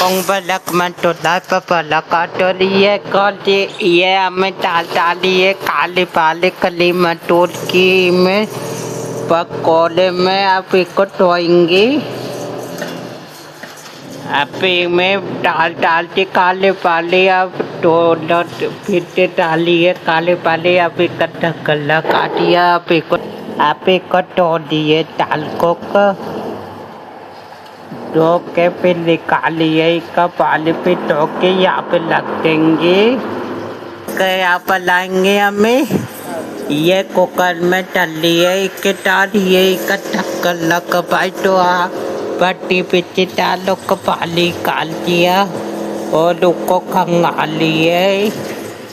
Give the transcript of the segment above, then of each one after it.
Balak Mantula Papalaka Toriye Kodi Ye Ametali Kali Pali Kalima Turki में पकोड़े में आप इसको टोएंगे आप में डाल के काले पाले आप तो फिर से डालिए काले पाले आप इकट्ठा कल्ला काटिया आप इसको तोड़ दिए दाल को धो के फिर निकालिए इसका पानी पे धो के यहाँ पे रख देंगे यहाँ पर लाएंगे हमें ये कुकर में डालिए इसके डालिए इसका ढक्कन लगा भाई तो पट्टी पीछे डालो का पानी काल दिया और उसको खंगा लिए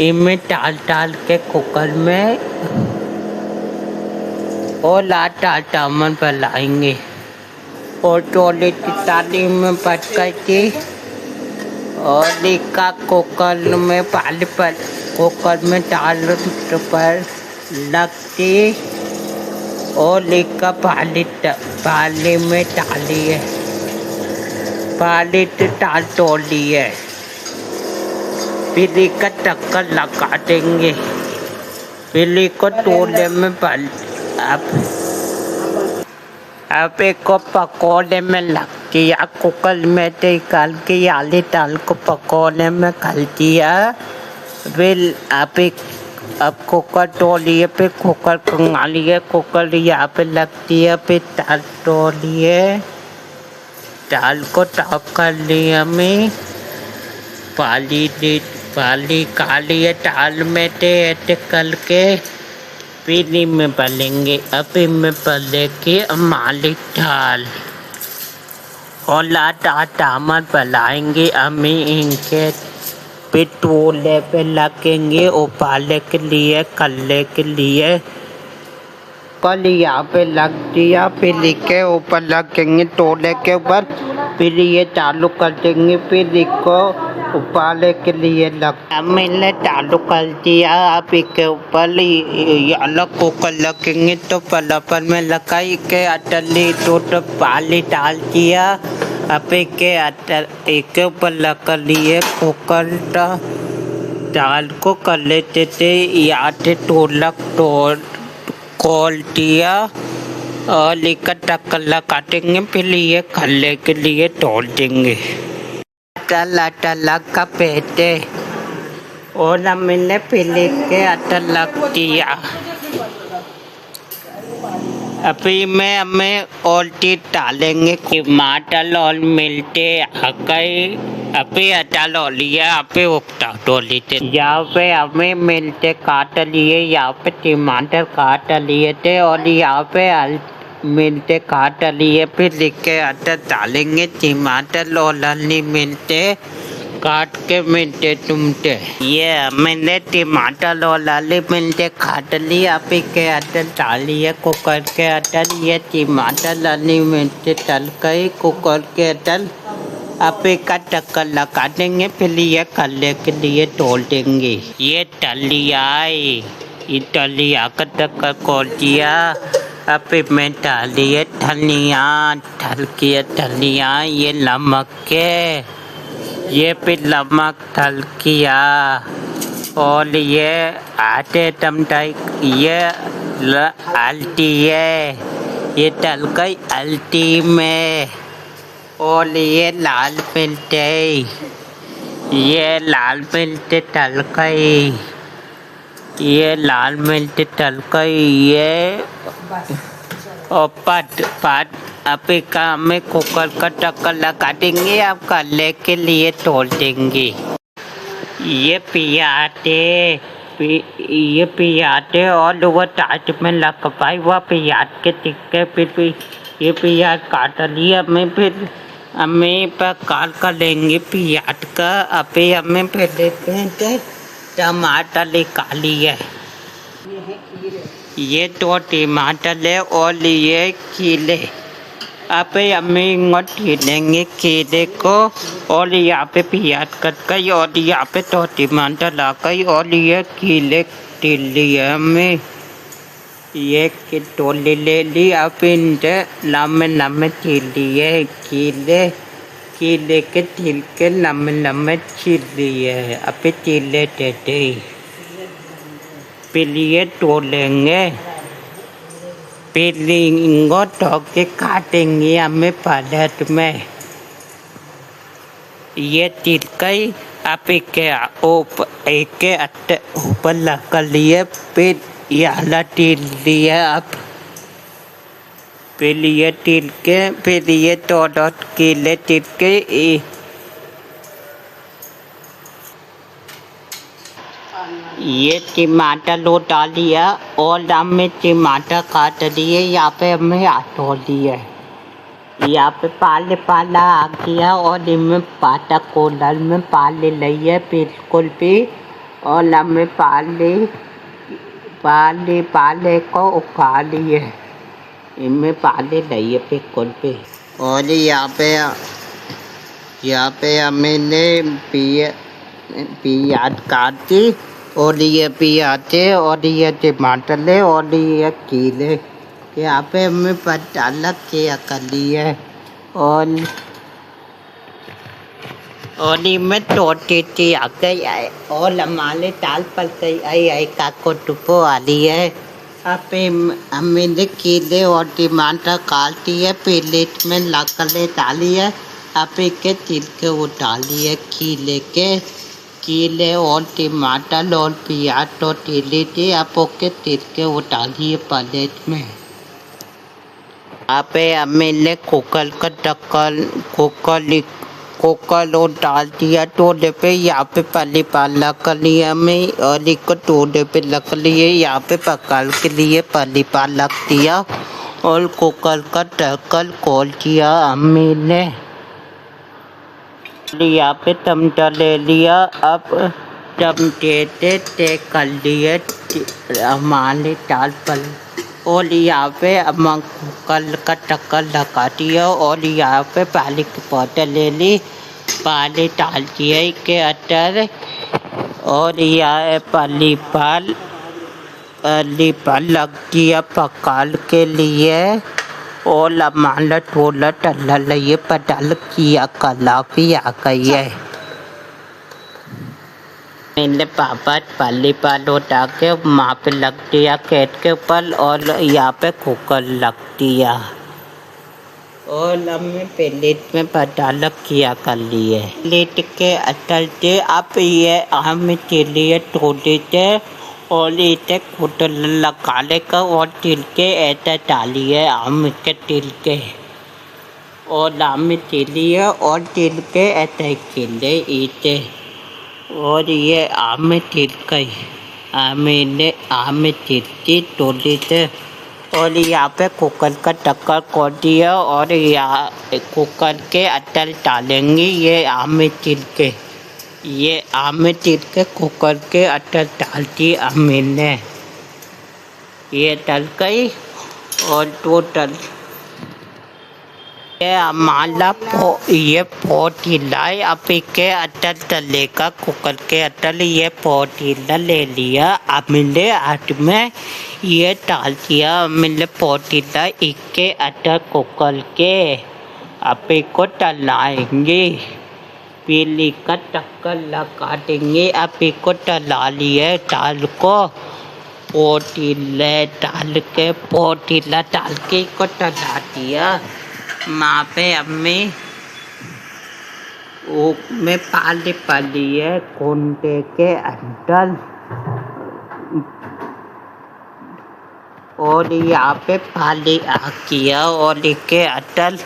इनमें डाल के कुकर में और डाल टमन बनाएंगे और टोले की ताली में पटक के और लिखा कुकर में पानी पर कुकर में डाल पर लग के और लिखा पानी में डालिए पानी डाल तोड़िए फिर इसका ढक्कन लगा देंगे फिर इसको तोड़ने में अब एक को पकोड़े में लग के या कुकर में निकाल के आले दाल को पकोड़े में खल दिया फिर अब कुकर तोड़िए फिर कुकर खंगा लिए कुकर यहाँ पे लग दिया फिर दाल तोड़िए दाल को टॉप कर लिया हमें पाली कालिए दाल में ऐसे करके पीली में बलेंगे अभी में बले के मालिक दाल और लाटा टामर बनाएंगे हमें इनके पिटोले पे लगेंगे उबाले के लिए कल्ले के लिए कल यहाँ पे लग दिया फिर लिखे ऊपर लगेंगे तोले के ऊपर फिर ये चालू कर देंगे फिर इसको उबाले के लिए मैंने चालू कर दिया आप इसके ऊपर अलग कुकर लगेंगे तो पलपर में लगाई के अटली तो पानी डाल दिया अब एक ऊपर लगा लिए कुकर दाल को कर लेते थे यहाँ से तोड़ खोल दिया और लेकर टक्कर काटेंगे फिर ये खल्ले के लिए तोड़ देंगे टला का पेटे और मैंने फिर के लग दिया अभी में हमें और चीज डालेंगे टमाटर और मिलते गए अभी हटा लिया अभी उगता डोली थे यहाँ पे हमें मिलते काट लिए यहाँ पे टमाटर काट लिए थे और यहाँ पे मिलते काट लिए फिर लिख के आटा डालेंगे टमाटर और हल्दी मिलते काट के मिलते टुमटे ये मैंने टमाटर और लाली मिलते काट लिया अभी के आटा डालिए कुकर के आटा ये टमाटर लाली मिलते तल गई कुकर के आटा अभी का टक्कर लगा देंगे फिर ये कल्ले के लिए तोड़ देंगे ये टलिया का टक्कर खोल दिया अभी मैं डालिए धनिया ये नमक के ये फिर नमक थल किया और ये आटे टमटाई ये अल्टी है ये तल गई अल्टी में और ये लाल मिर्च तल गई ये लाल मिर्च तल गई ये और पट अभी का हमें कुकर का टक्कर लगा देंगे आप कल्ले के लिए तोड़ देंगे ये पियाते और वो टाट में लग पाई वह पियाज के टिक्के फिर ये पियाज काट लिया हमें फिर हमें काट कर लेंगे पियाज का अभी हमें फिर लेते हैं टमाटर निकालिए ये तो टमाटर ले और ये खीले आप हमें लेंगे खीले को और यहाँ पे प्याज कट गई और यहाँ पे तो टमाटर ला गई और ये खीले तिल लिया हमें ये टोली ले ली आप इनसे लम्बे लम्बे खीले केले के तिल के लम्बे लम्बे छील लिए है। अभी तिले देते ही पिलिए तोड़ेंगे, पिलिंगो तो के काटेंगे हमें पलट में। ये तिल कई आप के ऊपर लगा लिए, फिर याला तिल लिए आप, फिर ये तिल के, फिर ये तोड़ केले तिल के ये टमाटर लो डाल दिया और हमें टमाटर काट दिए। यहाँ पे हमें आटो दिए, यहाँ पे पाले पाला आ गया और इनमें पाता कोलर में पाले लिए बिल्कुल भी। और हमें पाले को उखा लिए, इनमें पाले लिए बिल्कुल भी। और यहाँ पे हमने प्याज काटी और ये प्याज और ये टमाटर ले और ये केले यहाँ पे हमें अलग किया कर लिए। और इनमें तोड़ते आ गई है और हमारे दाल पल गई आई काको टुपो आ रही है। अब हमने केले और टमाटर काट दिए, प्लेट में लकड़े डाली है। अब के तिल के वो डाली है, केले और टमाटर और प्याज तो तेले थे। आप के तिल के वो डालिए प्लेट में। यहाँ पे हमने कुकर का ढक्कन कुकर और डाल दिया तोड़े पे। यहाँ पे पहले पाला कर लिया हमें और एक तोड़े पे रख लिए। यहाँ पे पकाल के लिए पहले पाला दिया और कुकर का ढक्कन खोल दिया हमने। यहाँ पे चमचा ले लिया, अब चमचे से कर लिए हमारे दाल पल। और यहाँ पे कुकर का ढक्कन लगा दिया और यहाँ पे पानी की बोतल ले ली, पानी डाल दिया के अंदर। और यहाँ पानी पर लग दिया पकाल के लिए। और हमारा थोड़ा टल्ला लिए पटाल किया कला भी आ गई है। मैंने पापा पाली पाल उठा के वहाँ पे लग दिया खेत के ऊपर और यहाँ पे कुकर लग दिया और हमने प्लेट में पटाल किया कर लिए। प्लेट के अंदर से आप ये हम चलिए थोड़े से और इसे कुट लगा लेकर और तिल के ऐसे डालिए आम के तिल के और आम चिलिए और तिल के ऐसे खिले इसे। और ये आम तिल के आम तिल की तोड़ी से। और यहाँ पे कुकर का ढक्कन खोल दिया और यहाँ कुकर के अंदर डालेंगे ये आम तिल के। ये आम तिल के कुकर के अंदर डाल दी हमने, ये डल गई और टोटल ये हमारा ये पोटीला अभी के अंदर डलेगा कुकर के अंदर। ये पोटीला ले लिया हमने हाथ में, ये डाल दिया हमने पोटीला इसके अंदर कुकर के। अभी को डलाएंगे, पीली का ढक्कन लगा देंगे। अभी को डला लिए दाल को, पोटीला डाल के को डला दिया। वहाँ पे हमें में पाली है कुंडे के अंदर। और यहाँ पे पाली आ गया और इसके अंदर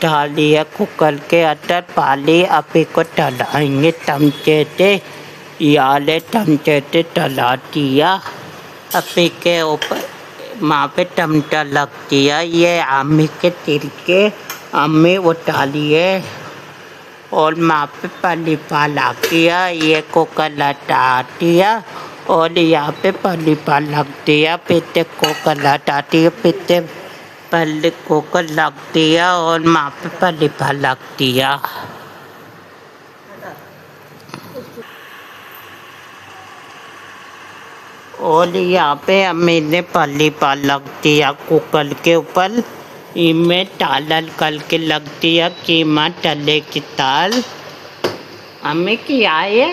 डाल दिया कुकर के अंदर पाली। अभी को डलाएंगे चमचे से, याले चमचे से डला दिया। अभी के ऊपर वहाँ पे चमचा लग दिया। ये आम के तिल के हमें वो डालिए और वहाँ पे पानी पाला किया। ये कुकर लटा दिया और यहाँ पे पानी पाला दिया। फिर कुकर लटा दिया, फिर पहले कुकर लग दिया और वहाँ पे पानी पाला दिया। और यहाँ पे मैंने पहली बार लग दिया कुकर के ऊपर इनमें टालल कल के लगती है कीमा तले की ताल हमें क्या है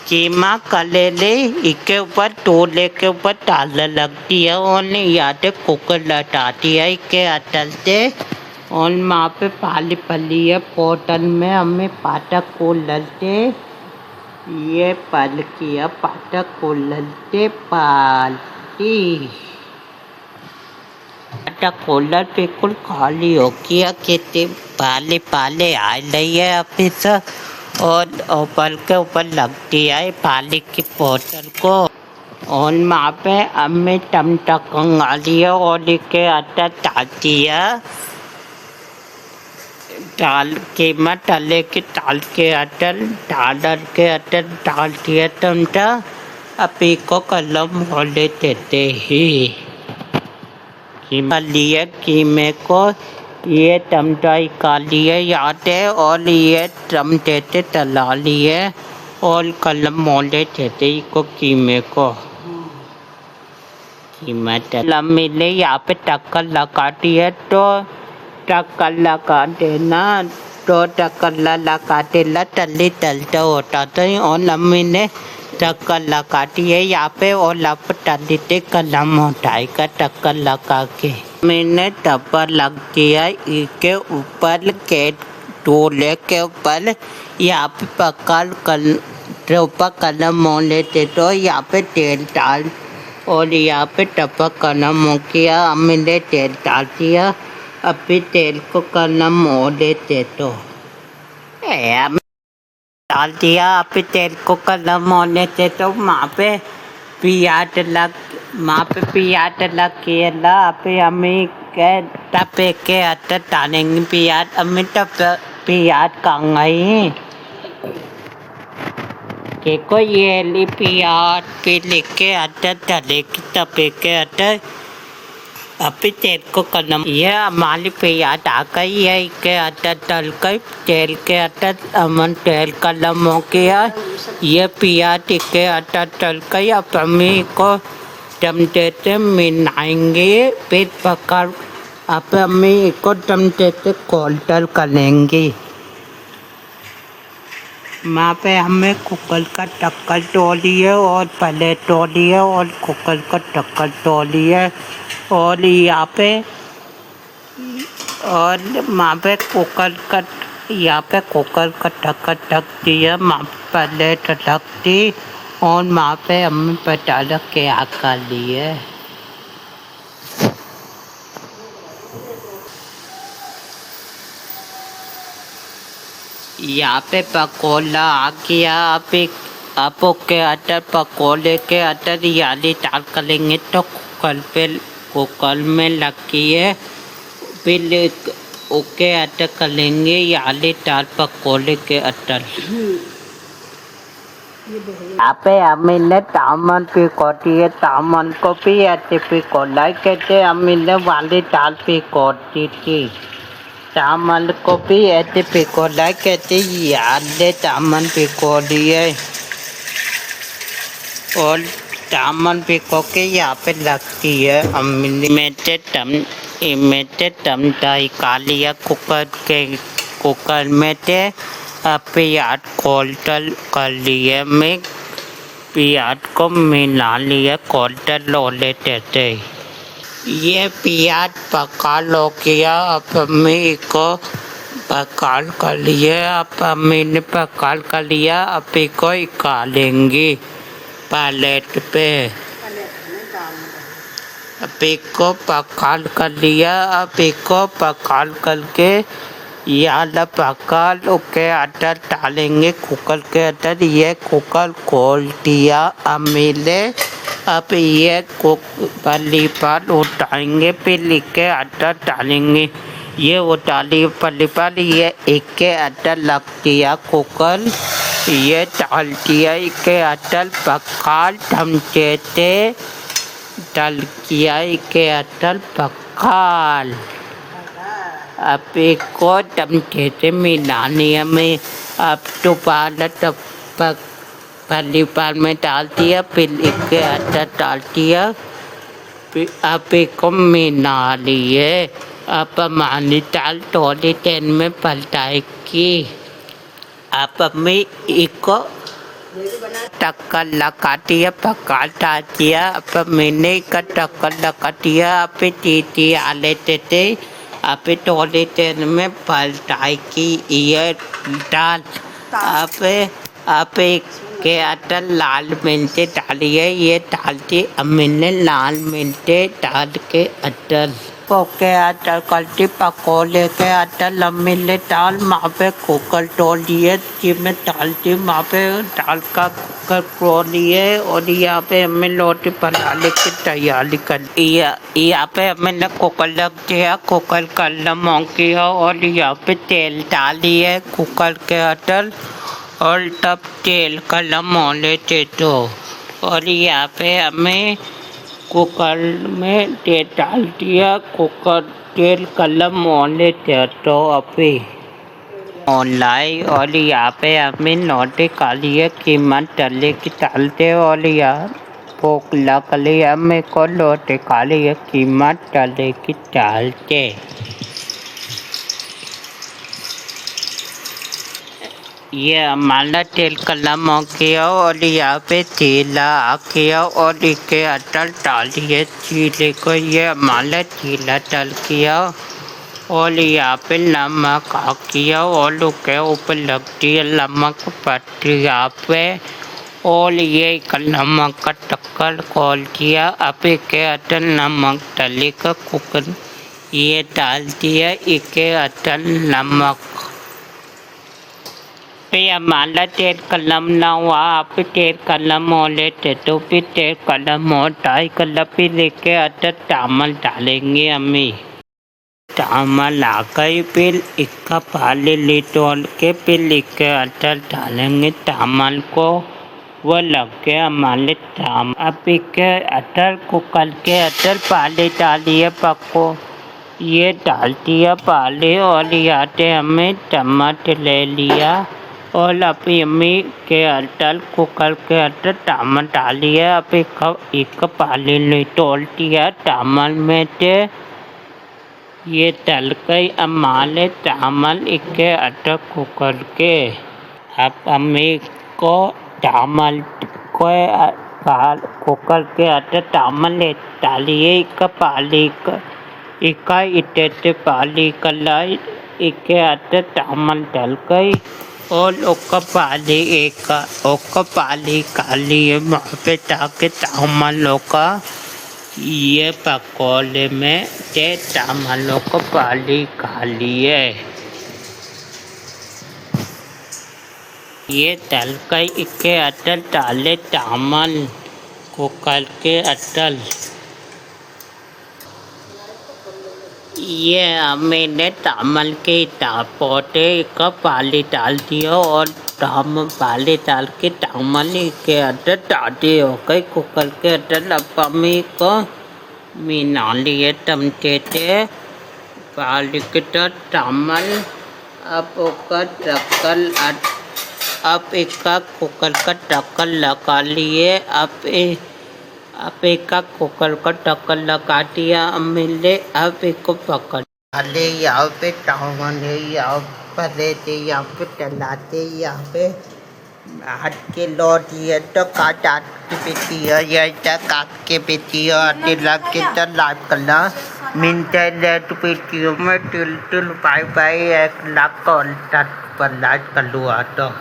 कीमा कलेले इसके ऊपर टोले के ऊपर ताल लगती है और याद कुकर लटाती है इसके अटल से और वहाँ पे पाली पली है पोटल में हमें पाटक को ललते ये पल किया पाटक को ललते पालती पाटक कोलर बिल्कुल खाली हो गया कितने पाले पाले आ रही है अभी से और ऊपर के ऊपर लगती है पाली की पोटल को और वहाँ पे हमें टमटक कंगाली है और इसके आटा डालती है डाल कीमा तले के डाल के अटल के अटल डालती है टमटा अभी को कलम होले देते ही कीमा लिए कीमे को ये टमटा काली है याद है और ये टमटे से तला लिए और कलम मोले देते को कीमे को कीमा तलम मिले यहाँ पे टक्कर लगाती है तो टक्कर लगा देना तो टक्कर लगा देना तली तलता होता था और लम्बी ने टक्कर लगाती है यहाँ पे और लप तली ते कलम उठाएगा टक्कर लगा के मैंने टप्पर लगती है इसके ऊपर के टोले के ऊपर यहाँ पे पकड़ कल ऊपर कलम मोड़ लेते तो यहाँ पे तेल डाल और यहाँ पे टप्पर कलम हो गया मैंने तेल डाल दिया अभी तेल को करना मोड़ देते तो डाल दिया अभी तेल को करना मोड़ देते तो वहाँ पे प्याज लग के ला अभी हमें टपे के आटा डालेंगे प्याज हमें प्याज कांगाई देखो ये ली प्याज पे लेके आटा डाले की टपे के आटा अभी तेल को कलम ये हमारी प्याज आ गई है के आटा तल कर तेल के आटा अमन तेल कलम हो गया ये प्याज के आटा तल कर अब हमें को टमटे से मिलाएंगे फिर पकड़ अब हमें को टमटे से कोल्टर करेंगे वहाँ पे हमें कुकर का टक्कर तोड़ी है और प्लेट तोड़ी है और कुकर का टक्कर तोड़ी है और यहाँ पे और वहाँ पे कुकर का टक्कर ढक दिया वहाँ प्लेट ढक दी और वहाँ पे हमें पता लग के आकर लिए यहाँ पे पकोड़ा आ गया आप के आटा पकोड़े के आटा याली डाल करेंगे तो कुकर में लगी है फिर ओके आटा करेंगे याली डाल पकोड़े के आटा यहाँ पे हमने तामन पिकोती है तामन को भी ऐसे पिकोला कहते हमने वाली दाल पिकोती थी तामन को भी ऐसे पिकोला कहते याद तामन पिकोली है और तामन पिको के यहाँ पे लगती है हमने में टमटा काली है कुकर में थे प्याज कोल्टर कर लिए मैं प्याज को मिला लिया कोल्टर लो लेते थे ये प्याज पका लो किया अब हमें को पका कर लिए अब हमने पका कर लिया अब इसको निकालेंगे प्लेट पे अब इसको पका कर लिया अब इसको पका करके याद पका के आटा डालेंगे कुकर के अंदर ये कुकर खोल दिया अमीले अब ये पल्ली पर उठाएंगे फिर लिख के आटा डालेंगे ये उठाली पल्ली पर ये एक के आटा लग दिया कुकर ये डाल दिया के आटा पका धमचे थे डाल किया के आटा पकाल अब एक को टमटे से मिलाने में अब तो पालक पल्ली पाल में डाल दिया फिर एक आटा डाल दिया अभी को मिना लिए आप मानी दाल थोड़ी देर में पलटाएगी। आप अम्मी इसको टक्कर लगा दिया पकाता दिया। अब मैंने का टक्कर लगा दिया। आप दीदी आ लेते थे। आप थोड़ी देर में पलटाएगी ये दाल। आप के अंदर लाल मिर्ची डालिए। ये डालती मैंने लाल मिर्ची डाल के अंदर के अंदर कल्टी पकौड़े के अंदर लम्बे दाल वहाँ पे कुकर तोड़िए जिसमें डालती वहाँ पे दाल का कुकर तोड़िए। और यहाँ पे हमें रोटी बनाने की तैयारी कर यहाँ पे हमने कुकर लग दिया। कुकर गरम हो गया और यहाँ पे तेल डालिए कुकर के अंदर और तब तेल गरम होने दे दो। और यहाँ पे हमें कुकर में तेल डाल दिया। कुकर तेल गरम होने दे दो अभी ऑनलाइन। और यहाँ पे हमें रोटी कालिए कीमत डले की डालते। और यहाँ भूख लग रही है मेरे को रोटी कालिए कीमत डले की डालते। ये हमारा तेल गरम हो गया और यहाँ पे चीला आ गया और इसके अंदर डालिए चीले को। ये हमारा चीला डल गया और यहाँ पे नमक आ गया और उसके ऊपर लगती है नमक पट्टी यहाँ पे। और ये नमक का टक्कर खोल दिया। अब इसके अंदर नमक डले का कुकर ये डाल दिया। इसके अंदर नमक फिर हमारा तेल गरम ना हुआ। आप तेल गरम हो लेते तो फिर तेल गरम हो ढाई कलर फिर लेके अंदर चावल डालेंगे हमें। चावल आ गई फिर इसका पाले ले तोड़ के फिर इसके अंदर डालेंगे चावल को। वो लग गया हमारे चावल। अब इसके अंदर कुकर के अंदर पाले डालिए पको। ये डाल दिया पाले और यहाँ से हमें चम्मच ले लिया और अभी अम्मी के अंदर कुकर के अंदर चावल डालिए। अब एक पानी ले तोड़ दिया चावल में से। ये तल गई हमारे चावल इसके अंदर कुकर के। अब अम्मी को चावल को कुकर के अंदर चावल ले डालिए। एक पानी का इतने से पानी कलाई इसके अंदर चावल डल गई और उसका पानी कालिए वहाँ पे ताकि चावलों का ये पकौड़े में से चावलों को पानी कालिए। ये तल गई इसके अंदर डाले चावल कुकर के अंदर। ये मैंने चावल के पौधे का पानी डाल दिया और पानी डाल के चावल के अंदर डाले हो गई कुकर के अंदर। अब अम्मी को मिला लिए चमचे से पानी के चावल। अब उसका ढक्कन अब इसका कुकर का ढक्कन लगा लिए। अब एक कुकर का ढक्कन लगा दिया अम्मी ने। अब इसको पकड़ डाले यहाँ पे चावल है यहाँ पर लेते यहाँ पे चलाते यहाँ पे हाथ के लौट ये तो काट के बेटी है ये काट के बेटी है लग के तो लाइव करना मिलते लेट बेटियों में टिल बाय बाय 1 लाख पर लाइव कर लूँ तो।